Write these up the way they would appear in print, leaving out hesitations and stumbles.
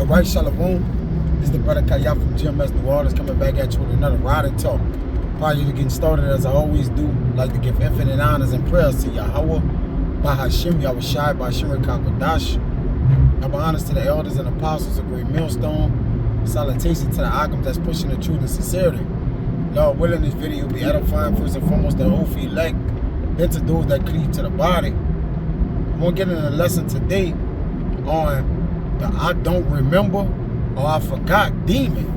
All right, Shalom. This is the brother Kaya from GMS New Orleans coming back at you with another Ride and Talk. Prior to getting started, as I always do, I'd like to give infinite honors and prayers to Yahweh, Bahashim, Yahushai, Bashir, Kakwadash. I be honest to the elders and apostles of Great Millstone. Salutation to the Agam that's pushing the truth and sincerity. Lord willing, this video will be edifying first and foremost the whole elect, then to those that cleave to the body. I'm going to get in a lesson today on the I don't remember or I forgot demon.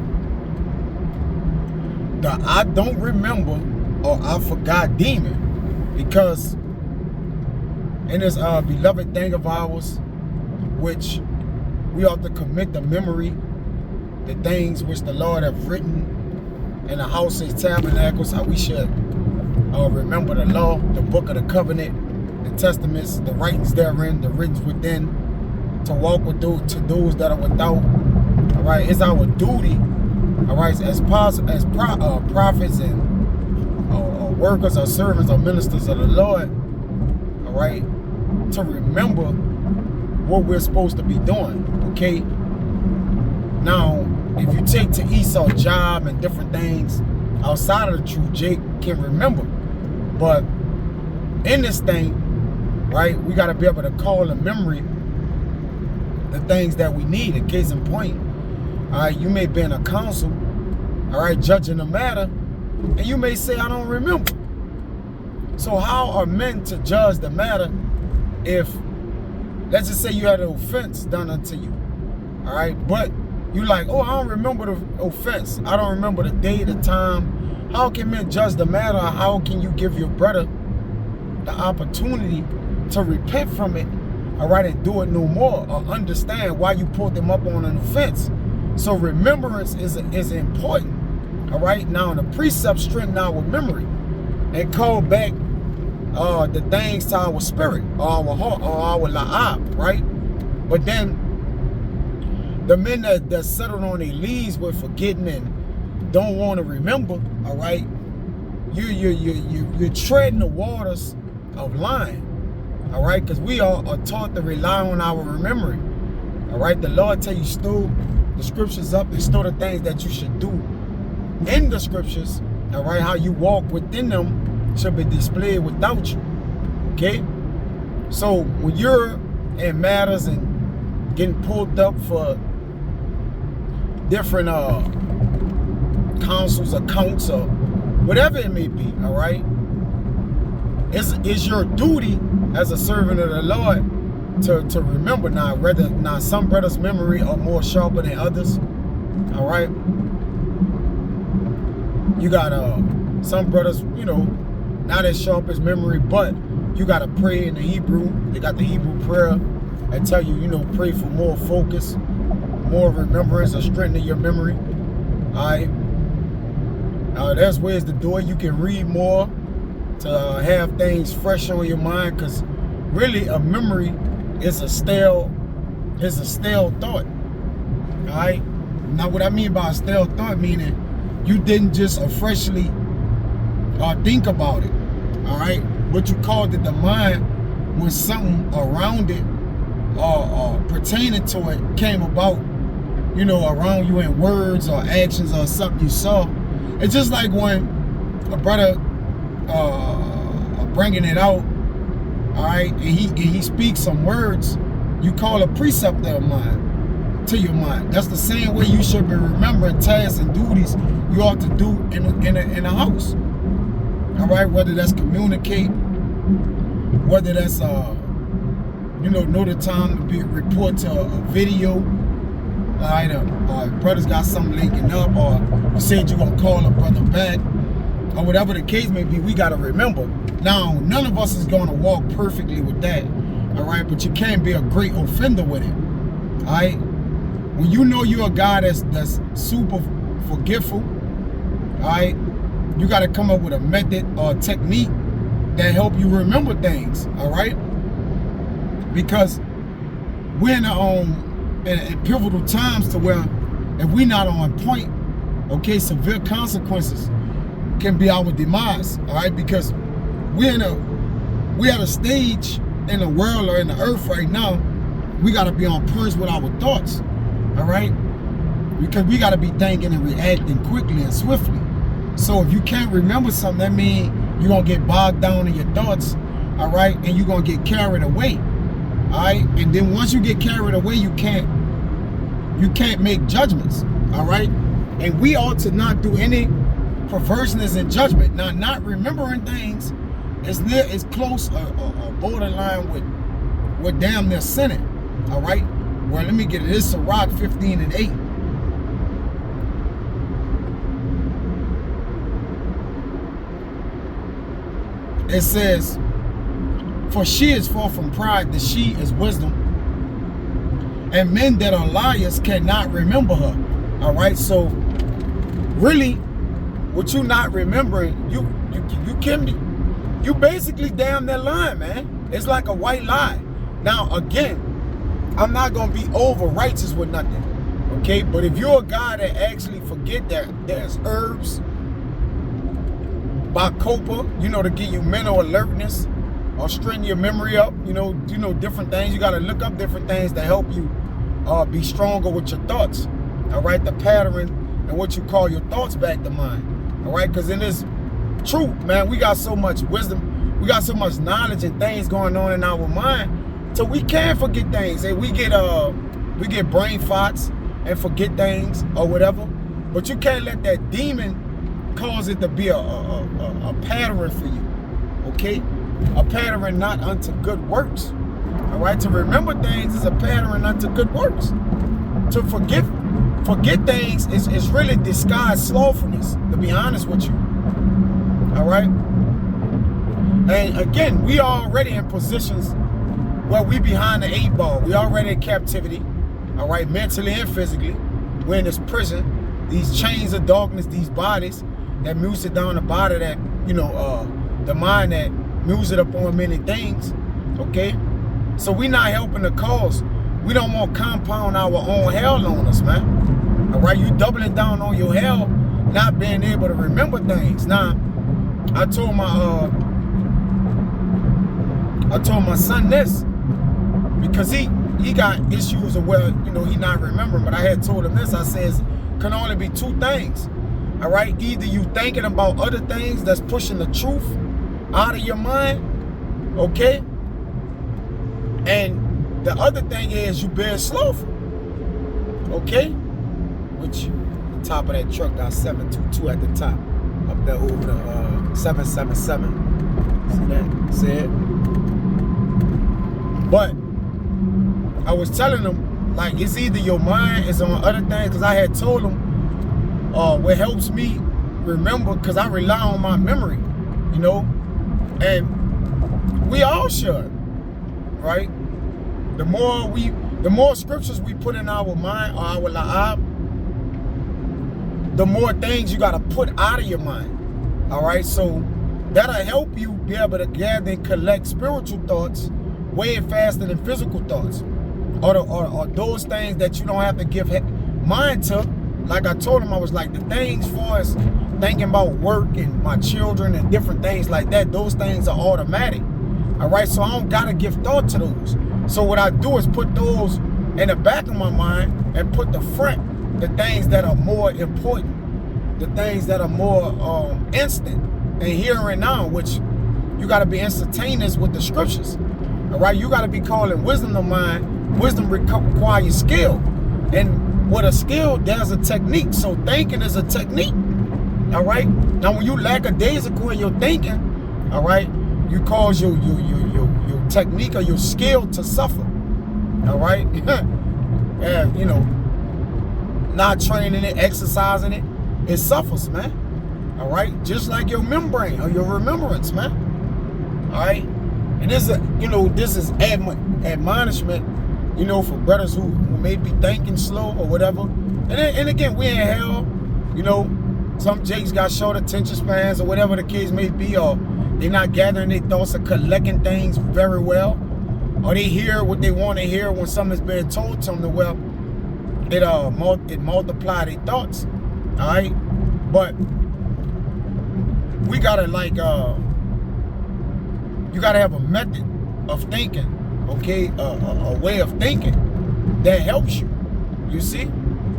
The I don't remember or I forgot demon. Because in this beloved thing of ours, which we ought to commit the memory, the things which the Lord have written in the house of tabernacles, how we should remember the law, the book of the covenant, the testaments, the writings therein, the writings within, to walk with those, to those that are without. All right, it's our duty, all right, as prophets and workers or servants or ministers of the Lord, all right, to remember what we're supposed to be doing. Okay. Now, if you take to Esau's job and different things outside of the truth, Jake can remember. But in this thing, right, we got to be able to call in memory the things that we need. A case in point, all right, you may be in a council, all right, judging the matter, and you may say, I don't remember. So how are men to judge the matter if, let's just say you had an offense done unto you, all right, but you like, oh, I don't remember the offense. I don't remember the day, the time. How can men judge the matter? How can you give your brother the opportunity to repent from it, all right, and do it no more, or understand why you pulled them up on an offense? So remembrance is important, all right? Now, the precepts strengthen our memory and call back the things to our spirit, or our heart, or our la'ab, right? But then the men that settled on their leaves with forgetting and don't want to remember, all right, you're treading the waters of lying, all right, because we are taught to rely on our memory, all right. The Lord tell you store the scriptures up and store the things that you should do in the scriptures, all right. How you walk within them should be displayed without you, okay. So when you're in matters and getting pulled up for different councils, accounts, or whatever it may be, all right, it's your duty as a servant of the Lord to remember. Now some brothers' memory are more sharper than others, all right. You got some brothers, you know, not as sharp as memory, but you got to pray in the Hebrew. They got the Hebrew prayer. I tell you, you know, pray for more focus, more remembrance, or strengthening your memory. All right. There's ways to do it. You can read more to have things fresh on your mind, because really a memory is a stale thought. All right. Now, what I mean by a stale thought, meaning you didn't just freshly think about it. All right. But you called it the mind when something around it or pertaining to it came about, you know, around you in words or actions or something you saw. It's just like when a brother bringing it out, all right, and he speaks some words, you call a precept of mine to your mind. That's the same way you should be remembering tasks and duties you ought to do in a house. All right, whether that's communicate, whether that's you know the time to report to a video. All right, brothers got something linking up, or you said you're gonna call a brother back, or whatever the case may be. We gotta remember. Now, none of us is gonna walk perfectly with that, all right, but you can't be a great offender with it. All right, when you know you're a guy that's super forgetful, all right, you gotta come up with a method or a technique that help you remember things, all right, because we're in pivotal times to where if we're not on point, okay, severe consequences can be our demise, all right, because we're at a stage in the world or in the earth right now, we got to be on point with our thoughts, All right? Because we got to be thinking and reacting quickly and swiftly. So if you can't remember something, that means you're going to get bogged down in your thoughts, all right? And you're going to get carried away, all right? And then once you get carried away, you can't make judgments, all right? And we ought to not do any perverseness in judgment. Now, not remembering things is close or borderline with damn near sinning, all right? Well, let me get it. This is Sirach 15:8. It says, for she is far from pride, that she is wisdom, and men that are liars cannot remember her. All right, so really, what you not remembering, you basically damn near lying, man. It's like a white lie. Now, again, I'm not gonna be over righteous with nothing, okay? But if you're a guy that actually forget that there's herbs, Bacopa, you know, to give you mental alertness or strengthen your memory up, you know, different things. You got to look up different things to help you be stronger with your thoughts, all right? The pattern and what you call your thoughts back to mind, all right? Because in this truth, man, we got so much wisdom, we got so much knowledge and things going on in our mind, so we can forget things. And we get brain farts and forget things or whatever, but you can't let that demon cause it to be a pattern for you, okay? A pattern not unto good works, all right? To remember things is a pattern unto good works. To forget things is really disguised slothfulness, to be honest with you, all right? And again, we are already in positions where we behind the 8 ball. We already in captivity, all right, mentally and physically. We're in this prison, these chains of darkness, these bodies that muse it down the body, that, you know, the mind that muse it upon many things, okay? So we not helping the cause. We don't want to compound our own hell on us, man. All right, you doubling down on your hell, not being able to remember things. Now, I told my son this, because he got issues of where, you know, he not remembering, but I had told him this. I says, can only be 2 things. All right, either you thinking about other things that's pushing the truth out of your mind, okay? And the other thing is you being slothful, okay? Which the top of that truck got 722 at the top, up there over the 777. See that? See it? But I was telling them, like, it's either your mind is on other things, because I had told them, what helps me remember, because I rely on my memory, you know, and we all should, right? The more scriptures we put in our mind or our la'ab, the more things you got to put out of your mind, all right? So that'll help you be able to gather and collect spiritual thoughts way faster than physical thoughts, or those things that you don't have to give mind to. Like I told him, I was like, the things for us thinking about work and my children and different things like that, those things are automatic, all right? So I don't got to give thought to those. So what I do is put those in the back of my mind and put the front, the things that are more important, the things that are more instant and here and now, which you got to be instantaneous with the scriptures, all right? You got to be calling wisdom to mind. Wisdom requires skill. And with a skill, there's a technique. So thinking is a technique, all right? Now, when you lackadaisical in your thinking, all right, you cause your technique or your skill to suffer, all right? And, you know, not training it, exercising it, it suffers, man, all right? Just like your membrane or your remembrance, man, all right? And this is, you know, this is admonishment, you know, for brothers who may be thinking slow or whatever. And again, we in hell, you know, some jakes got short attention spans or whatever the case may be, or they're not gathering their thoughts or collecting things very well, or they hear what they want to hear when something's being told to them. Well, it multiply their thoughts, all right? But we gotta, like, you gotta have a method of thinking, okay? A way of thinking that helps you, You see?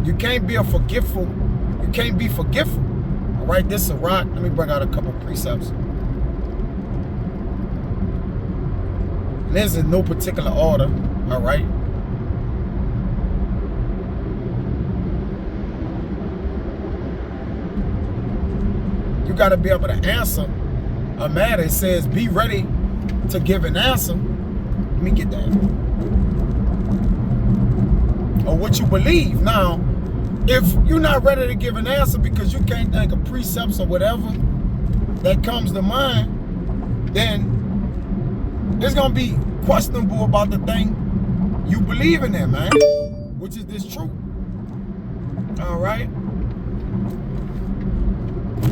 You can't be forgetful. You can't be forgetful. All right, this is a rock. Let me bring out a couple precepts. And this is in no particular order. All right. You got to be able to answer a matter. It says, be ready to give an answer. Let me get that. Or what you believe. Now, if you're not ready to give an answer because you can't think of precepts or whatever that comes to mind, then it's going to be questionable about the thing you believe in there, man, which is this truth. All right.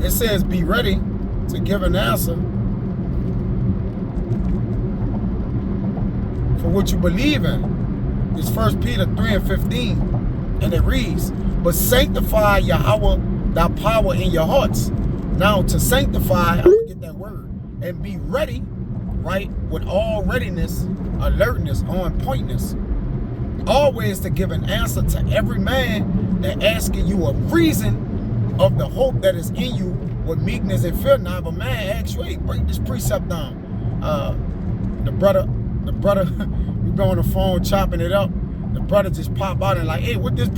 It says, be ready to give an answer for what you believe in. It's 1 Peter 3:15, and it reads, but sanctify Yahweh thy power in your hearts. Now to sanctify, I'm gonna get that word, and be ready, right, with all readiness, alertness, on pointness, always to give an answer to every man that asking you a reason of the hope that is in you with meekness and fear. Now, if a man asks you, hey, break this precept down. The brother, we be on the phone chopping it up. The brother just pop out and like, hey, what this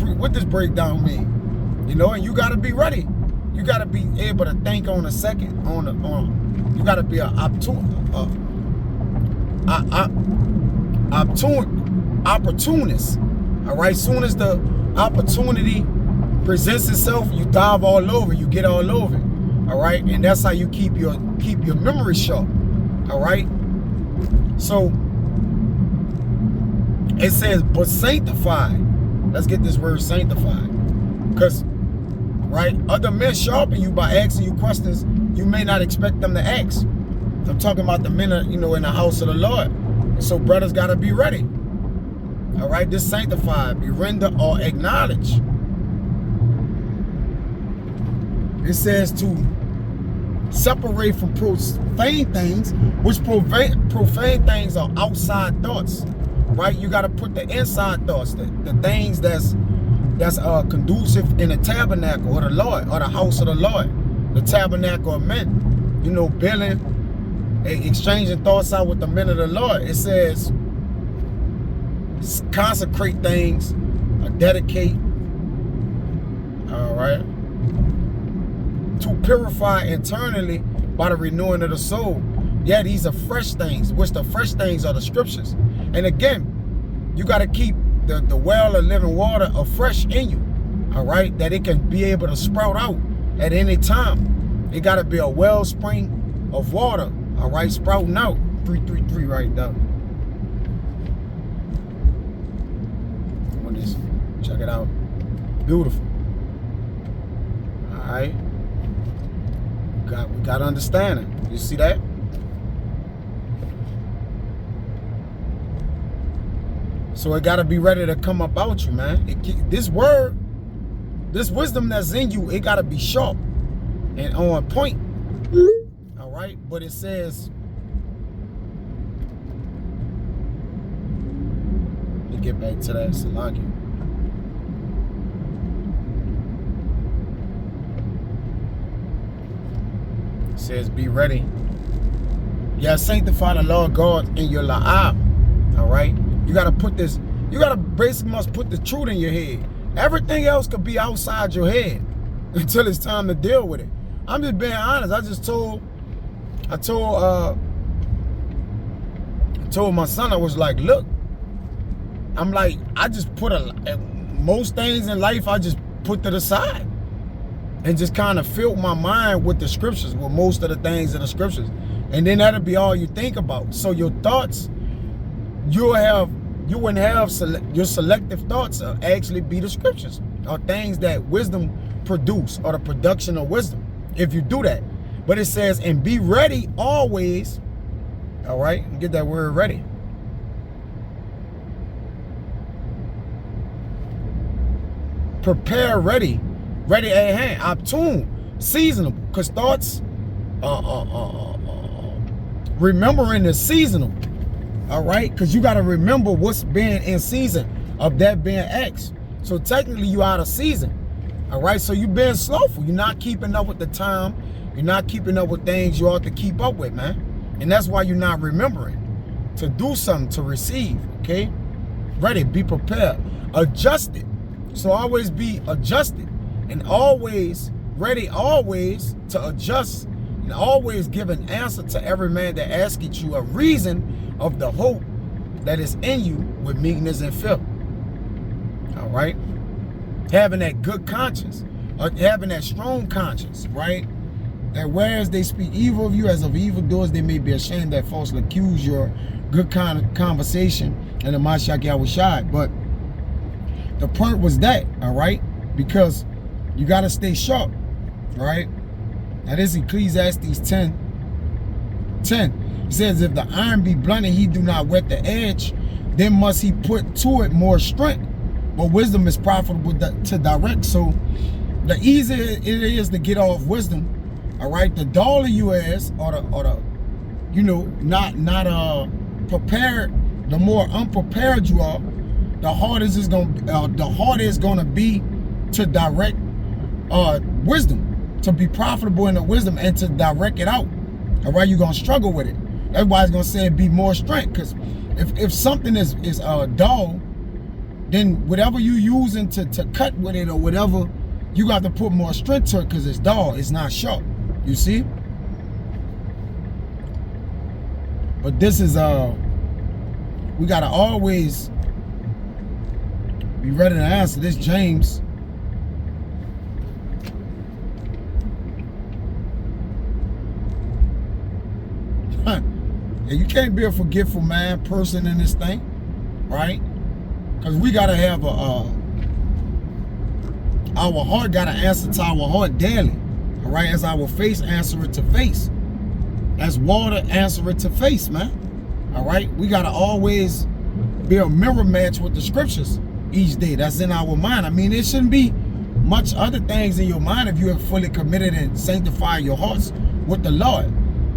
breakdown mean? You know, and you gotta be ready. You gotta be able to think on a second. You gotta be an opportunist. All right. Soon as the opportunity presents itself, you dive all over. You get all over it. All right, and that's how you keep your memory sharp. All right. So it says, but sanctify. Let's get this word sanctify, because right, other men sharpen you by asking you questions you may not expect them to ask. I'm talking about the men, in the house of the Lord. So brothers got to be ready. All right, this sanctify, be render or acknowledge. It says to separate from profane things, which profane things are outside thoughts, right? You got to put the inside thoughts, the things that's conducive in the tabernacle or the Lord, or the house of the Lord, the tabernacle of men. Building, exchanging thoughts out with the men of the Lord. It says consecrate things, or dedicate. All right. To purify internally by the renewing of the soul. Yeah, these are fresh things, which the fresh things are the scriptures. And again, you got to keep the well of living water afresh in you, all right, that it can be able to sprout out at any time. It got to be a wellspring of water, all right, sprouting out. 333 right there. Check it out. Beautiful. All right. We got understanding. You see that? So it got to be ready to come up out you, man. This word, this wisdom that's in you, it got to be sharp and on point. All right? But it says, let me get back to that Salaki. Says be ready. Yeah, sanctify the Lord God in your la'ab. All right, you gotta put this. You gotta basically must put the truth in your head. Everything else could be outside your head until it's time to deal with it. I'm just being honest. I told my son, I was like, look, I'm like, I just put most things in life I just put to the side. And just kind of filled my mind with the scriptures, with most of the things in the scriptures. And then that'll be all you think about. So your thoughts, you wouldn't have your selective thoughts actually be the scriptures, or things that wisdom produce, or the production of wisdom, if you do that. But it says, and be ready always. All right, get that word ready. Prepare ready. Ready at hand, opportune, seasonable, because thoughts, remembering is seasonal, all right? Because you got to remember what's being in season of that being asked. So technically you out of season. All right, so you're being slowful. You're not keeping up with the time. You're not keeping up with things you ought to keep up with, man. And that's why you're not remembering to do something, to receive, okay? Ready, be prepared. Adjusted. So always be adjusted. And always ready, always to adjust. And always give an answer to every man that asketh you a reason of the hope that is in you with meekness and fear. All right? Having that good conscience, or having that strong conscience, right? That whereas they speak evil of you as of evildoers, they may be ashamed that falsely accuse your good kind of conversation in the Mashiach Yahushai. But the point was that, all right? Because you got to stay sharp, right? Now this is Ecclesiastes 10:10. It says, if the iron be blunt and he do not whet the edge, then must he put to it more strength. But wisdom is profitable to direct. So the easier it is to get off wisdom, all right, the duller you is, or the you know, not prepared, the more unprepared you are, the harder it's gonna be to direct wisdom, to be profitable in the wisdom and to direct it out. All right, you're gonna struggle with it. Everybody's gonna say be more strength, because if something is dull, then whatever you using to cut with it or whatever, you got to put more strength to it because it's dull, it's not sharp. You see? But this is we gotta always be ready to answer. This James. Yeah, you can't be a forgetful person in this thing, right? Because we gotta have our heart gotta answer to our heart daily. All right, as our face answer it to face. As water answer it to face, man. All right, we gotta always be a mirror match with the scriptures each day. That's in our mind. I mean, it shouldn't be much other things in your mind if you have fully committed and sanctified your hearts with the Lord.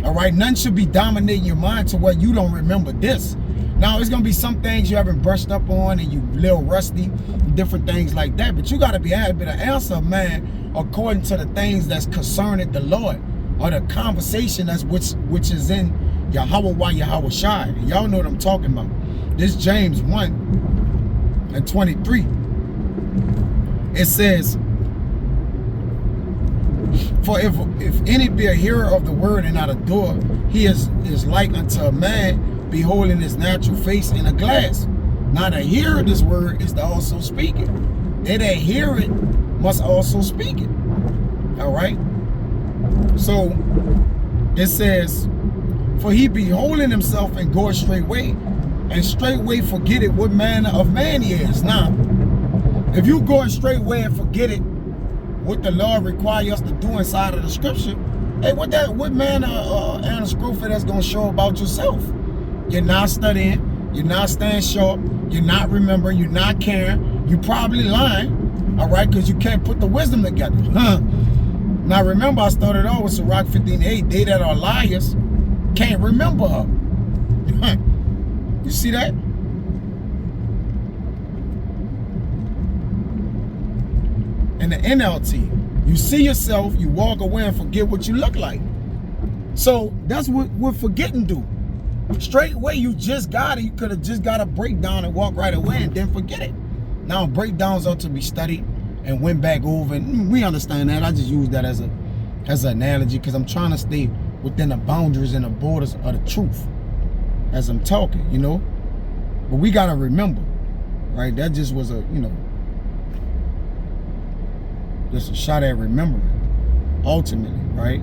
All right, none should be dominating your mind to where you don't remember this. Now, it's going to be some things you haven't brushed up on and you a little rusty, different things like that. But you got to be able to answer, man, according to the things that's concerning the Lord, or the conversation that's which is in Yahweh Yahushai. Y'all know what I'm talking about. This James 1:23. It says, for if any be a hearer of the word and not a doer, he is like unto a man beholding his natural face in a glass. Now the hearer of this word is to also speak it. They that hear it must also speak it. All right? So it says, for he beholding himself and goeth straightway, and straightway forget it what manner of man he is. Now, if you go straightway and forget it, what the Lord requires us to do inside of the scripture, hey, what manner and a screwfit that's gonna show about yourself? You're not studying, you're not staying sharp, you're not remembering, you're not caring, you probably lying, all right, because you can't put the wisdom together. Now remember, I started off with Sirach 15:8, they that are liars can't remember her. You see that? In the NLT, you see yourself, you walk away and forget what you look like. So that's what forgetting do. Straight away, you just got it. You could have just got a breakdown and walk right away and then forget it. Now breakdowns are to be studied and went back over, and we understand that. I just use that as an analogy because I'm trying to stay within the boundaries and the borders of the truth as I'm talking, you know. But we gotta remember, right? That just was a, you know, just a shot at remembering. Ultimately, right?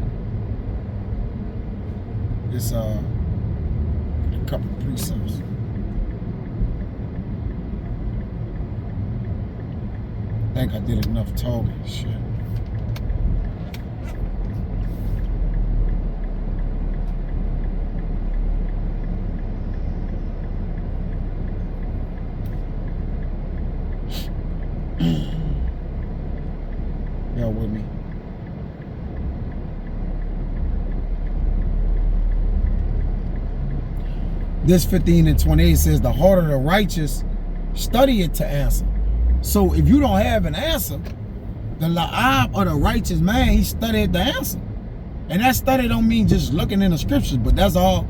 It's a couple of precepts. I think I did enough talking. Shit. Y'all with me? This 15 and 28 says, the heart of the righteous study it to answer, So if you don't have an answer, the la'ab or the righteous man, he studied the answer. And that study don't mean just looking in the scriptures, but that's all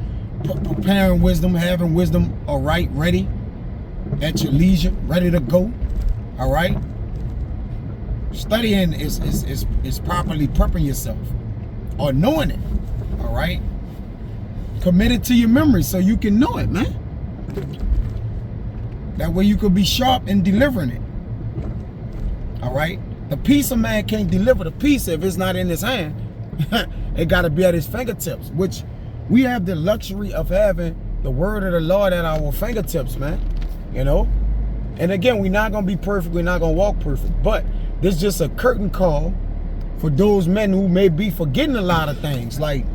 preparing wisdom, having wisdom, all right, ready at your leisure, ready to go, all right? Studying is properly prepping yourself or knowing it, all right? Commit it to your memory so you can know it, man. That way you could be sharp in delivering it, all right? The peace of man can't deliver the peace if it's not in his hand. It got to be at his fingertips, which we have the luxury of having the word of the Lord at our fingertips, man. You know? And again, we're not going to be perfect. We're not going to walk perfect. But this is just a curtain call for those men who may be forgetting a lot of things. Like,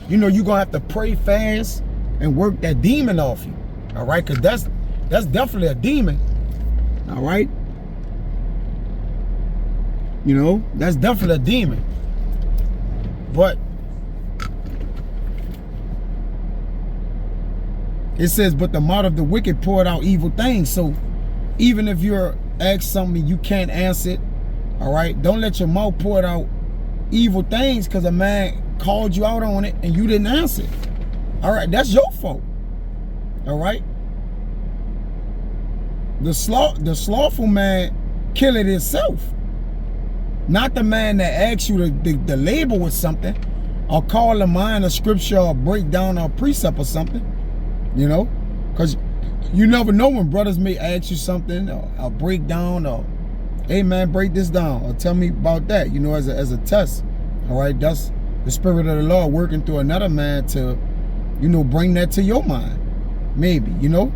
you know, you're going to have to pray fast and work that demon off you. All right? Because that's definitely a demon. All right? You know, that's definitely a demon. But it says, but the mouth of the wicked poured out evil things. So even if you're asked something you can't answer it, all right, don't let your mouth pour out evil things because a man called you out on it and you didn't answer it. All right, that's your fault. All right. The slothful man kill it himself. Not the man that asks you to label with something or call to mind a scripture or break down a precept or something, you know, because you never know when brothers may ask you something or break down or, hey man, break this down or tell me about that, you know, as a test. All right, that's the Spirit of the Lord working through another man to, you know, bring that to your mind, maybe, you know,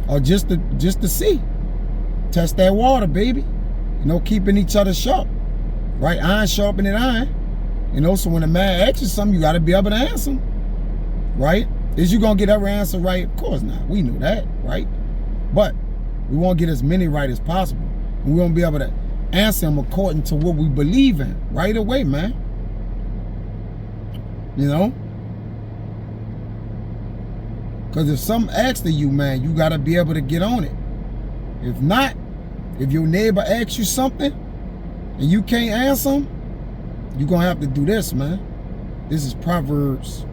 or just to see, test that water, baby, you know, keeping each other sharp. Right, iron sharpening iron. You know, so when a man asks you something, you got to be able to answer him. Right? Is you going to get every answer right? Of course not. We know that, right? But we want to get as many right as possible. And we want to be able to answer them according to what we believe in right away, man. You know? Because if something asks to you, man, you got to be able to get on it. If not, if your neighbor asks you something, and you can't answer them, you're going to have to do this, man. This is Proverbs.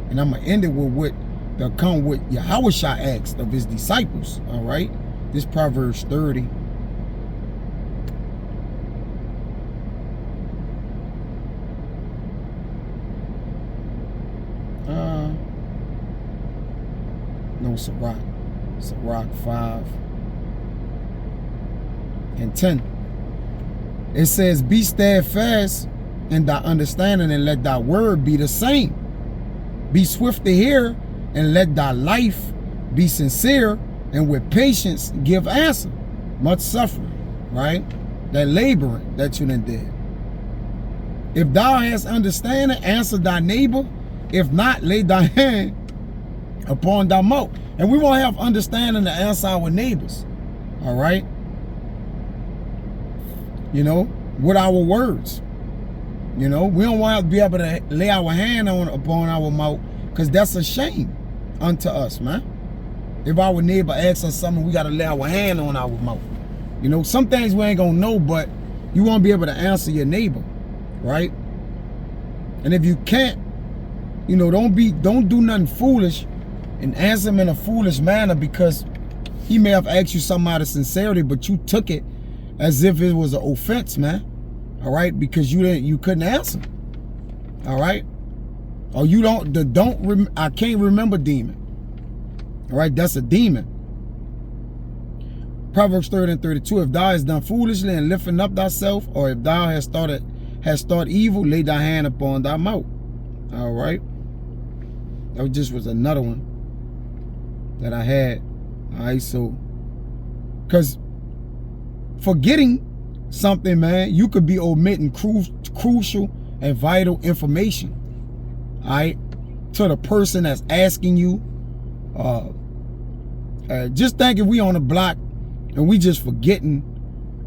And I'm going to end it with what the account what Yahushua asked of his disciples, all right? This Proverbs 30. No, Sirach 5. And 10, it says, be steadfast in thy understanding and let thy word be the same. Be swift to hear and let thy life be sincere and with patience give answer. Much suffering, right? That laboring that you done did. If thou hast understanding, answer thy neighbor. If not, lay thy hand upon thy mouth. And we won't have understanding to answer our neighbors, all right? You know, with our words. You know, we don't want to be able to lay our hand upon our mouth because that's a shame unto us, man. If our neighbor asks us something, we got to lay our hand on our mouth. You know, some things we ain't going to know, but you want to be able to answer your neighbor, right? And if you can't, you know, don't do nothing foolish and answer him in a foolish manner because he may have asked you something out of sincerity, but you took it as if it was an offense, man. All right, because you couldn't answer. All right, or I can't remember demon. All right, that's a demon. Proverbs 30 and 32. If thou hast done foolishly and lifting up thyself, or if thou hast thought evil, lay thy hand upon thy mouth. All right, that just was another one that I had. All right, so because forgetting something, man, you could be omitting crucial and vital information, all right, to the person that's asking you. Just think if we on the block and we just forgetting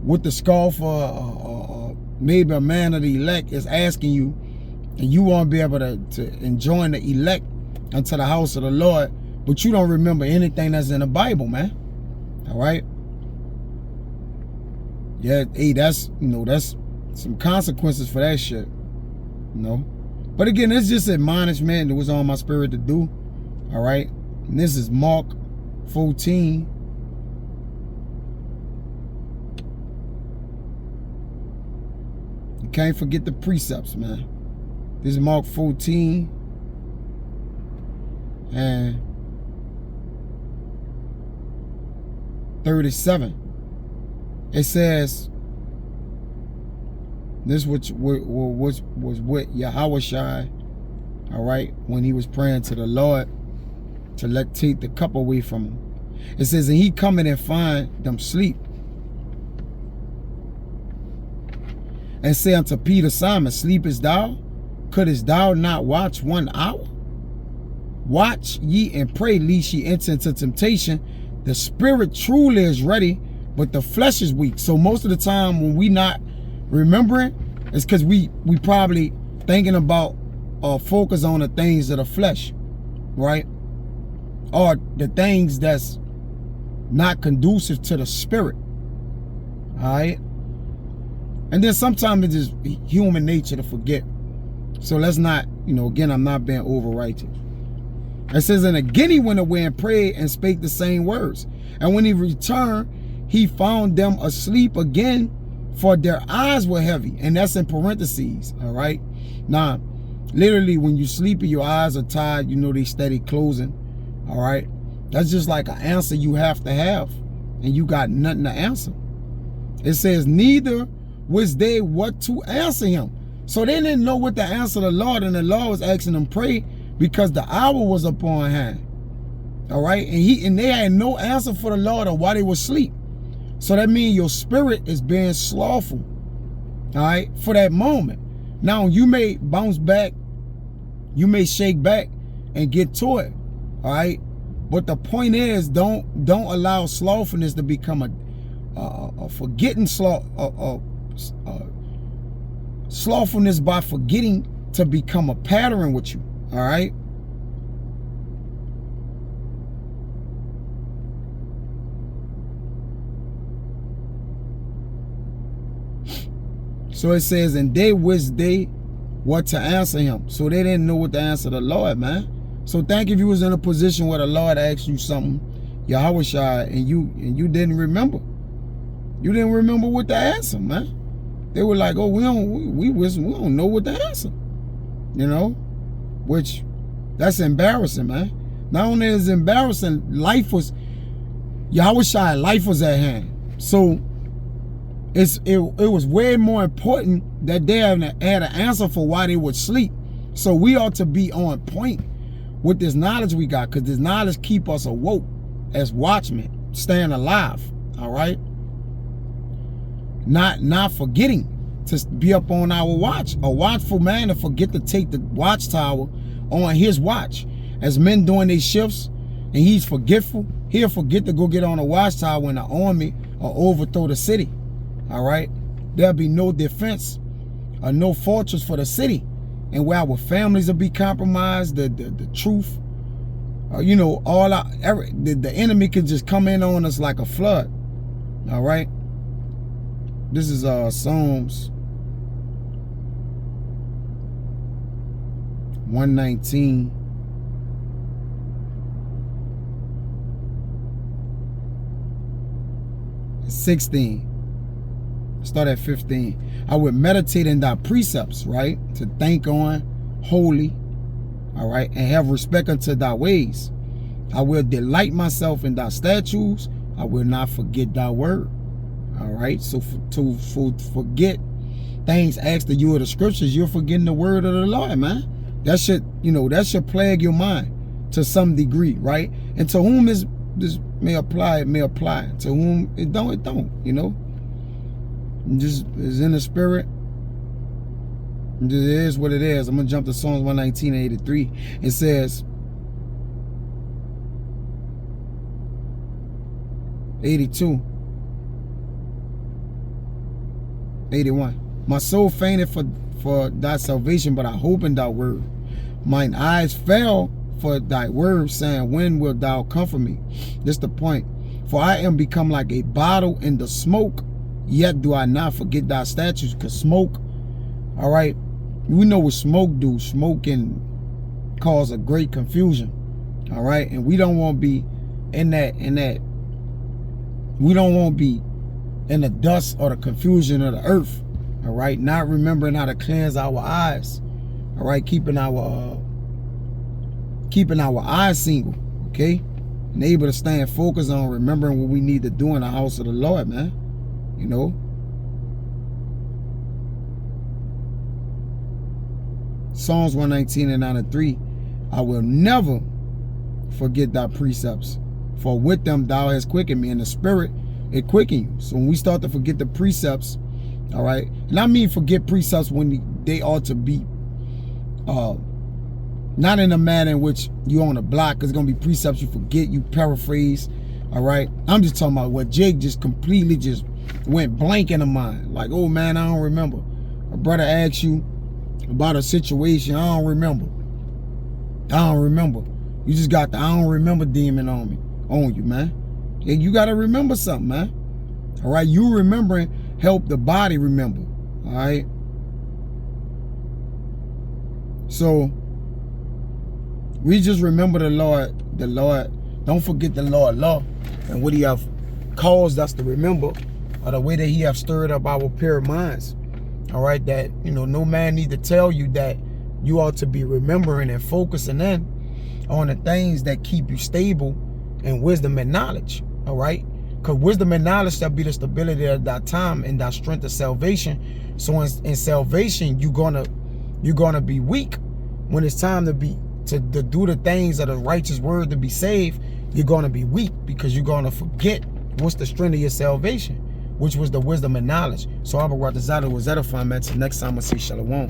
what the scoffer or maybe a man of the elect is asking you, and you want to be able to enjoin the elect unto the house of the Lord, but you don't remember anything that's in the Bible, man. All right? Yeah, hey, that's, you know, that's some consequences for that shit, you know? But again, it's just admonishment that was on my spirit to do, all right? And this is Mark 14. You can't forget the precepts, man. This is Mark 14 and 37. It says, this was with Yahushua, all right, when he was praying to the Lord to take the cup away from him. It says, and he coming and find them sleep, and say unto Peter, Simon, sleepest thou? Couldest thou not watch 1 hour? Watch ye and pray, lest ye enter into temptation. The spirit truly is ready, but the flesh is weak. So most of the time when we not remembering, it's because we probably thinking about or focus on the things of the flesh, right? Or the things that's not conducive to the spirit, all right? And then sometimes it's just human nature to forget. So let's not, you know, again, I'm not being over righteous. It says, and again he went away and prayed and spake the same words. And when he returned, he found them asleep again, for their eyes were heavy. And that's in parentheses, all right? Now, literally, when you sleep and your eyes are tired, you know they steady closing, all right? That's just like an answer you have to have, and you got nothing to answer. It says, neither was they what to answer him. So they didn't know what to answer the Lord, and the Lord was asking them pray because the hour was upon hand. All right, and they had no answer for the Lord on why they were asleep. So that means your spirit is being slothful, all right, for that moment. Now you may bounce back, you may shake back and get to it, all right. But the point is, don't allow slothfulness to become a forgetting slothfulness by forgetting to become a pattern with you, all right? So it says, and they wished they what to answer him. So they didn't know what to answer the Lord, man. So think if you was in a position where the Lord asked you something, Yahushua, and you didn't remember. You didn't remember what to answer, man. They were like, oh, we don't know what to answer. You know? Which, that's embarrassing, man. Not only is it embarrassing, Yahushua, life was at hand. So it was way more important that they had an answer for why they would sleep. So we ought to be on point with this knowledge we got, because this knowledge keep us awoke as watchmen, staying alive, all right? Not forgetting to be up on our watch. A watchful man to forget to take the watchtower on his watch. As men doing their shifts, and he's forgetful, he'll forget to go get on a watchtower when the army or overthrow the city. All right, there'll be no defense or no fortress for the city, and where our families will be compromised. The truth, you know, the enemy can just come in on us like a flood. All right, this is Psalms 119. (16). Start at 15. I would meditate in thy precepts, right? To think on, holy, all right, and have respect unto thy ways. I will delight myself in thy statutes. I will not forget thy word. All right. So to forget things asked of you of the scriptures, you're forgetting the word of the Lord, man. That should, you know, that should plague your mind to some degree, right? And to whom this may apply, it may apply. To whom it don't, you know. Just is in the spirit. It is what it is. I'm gonna jump to Psalms 119 and 83. It says, 82, 81. My soul fainted for thy salvation, but I hope in thy word. Mine eyes fell for thy word, saying, when wilt thou comfort me? This the point. For I am become like a bottle in the smoke, yet do I not forget thy statutes. Because smoke, all right, we know what smoke do. Smoke can cause a great confusion, all right? And we don't want to be in that, we don't want to be in the dust or the confusion of the earth, all right? Not remembering how to cleanse our eyes, all right? Keeping our eyes single, okay? And able to stand focused on remembering what we need to do in the house of the Lord, man. You know? Psalms 119 and 9-3. I will never forget thy precepts, for with them thou hast quickened me. In the spirit, it quicken you. So when we start to forget the precepts, all right? And I mean forget precepts when they ought to be not in a manner in which you on a block, because it's going to be precepts you forget, you paraphrase, all right? I'm just talking about what Jake just completely just went blank in the mind. Like, oh, man, I don't remember. A brother asks you about a situation, I don't remember. I don't remember. You just got the I don't remember demon on you, man. Yeah, you got to remember something, man. All right? You remembering help the body remember, all right? So we just remember the Lord. Don't forget the Lord law and what he have caused us to remember, or the way that he have stirred up our pure minds. All right, that, you know, no man need to tell you that you ought to be remembering and focusing in on the things that keep you stable in wisdom and knowledge. All right, because wisdom and knowledge shall be the stability of thy time and thy strength of salvation. So in salvation, you're gonna be weak when it's time to do the things of the righteous word to be saved. You're gonna be weak because you're gonna forget what's the strength of your salvation, which was the wisdom and knowledge. So I will was edifying, man. Till next time I see Shalom.